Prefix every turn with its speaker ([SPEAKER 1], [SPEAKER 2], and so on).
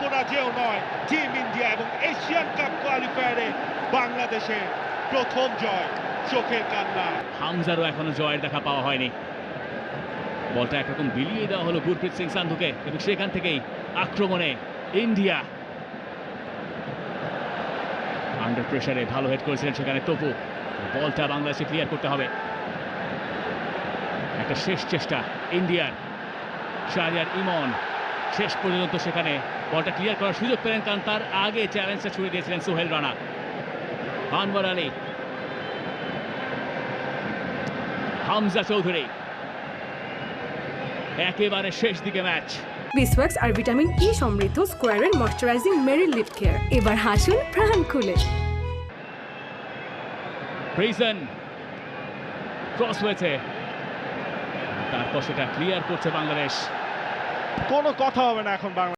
[SPEAKER 1] অপরাজেয় নয় team India এবং Asian cup কোয়ালিফায়ারে বাংলাদেশের প্রথম জয় চোখের কান্না।
[SPEAKER 2] হামজারও এখনো জয়ের দেখা পাওয়া হয়নি। বলটা একরকম বিলিয়ে দেওয়া হলো গুরপ্রীত সিং সান্ধুকে এবং সেখান থেকেই আক্রমণে ইন্ডিয়া। আন্ডার প্রেসারে ভালো হেড করেছিলেন সেখানে তপু। বলটা বাংলাদেশে ক্লিয়ার করতে হবে। একটা শেষ চেষ্টা ইন্ডিয়ার। শাহরিয়ার ইমন শেষ পর্যন্ত সেখানে বলটা ক্লিয়ার করার সুযোগ পেলেন, কারণ তার আগে চ্যালেঞ্জটা ছুড়ে দিয়েছিলেন সোহেল রানা। আনওয়ার আলী, হামজা চৌধুরী, একেবারে শেষ দিকে ম্যাচ।
[SPEAKER 3] বিসওয়াক্স আর ভিটামিন ই সমৃদ্ধ স্কোয়ারের ময়শ্চারাইজিং মেরি লিপ কেয়ার, এবার হাসুন প্রাণ খুলে।
[SPEAKER 2] প্রিজন ক্রস হয়েছে, তারপর সেটা ক্লিয়ার করছে বাংলাদেশ।
[SPEAKER 1] কোনো কথা হবে না এখন বাংলা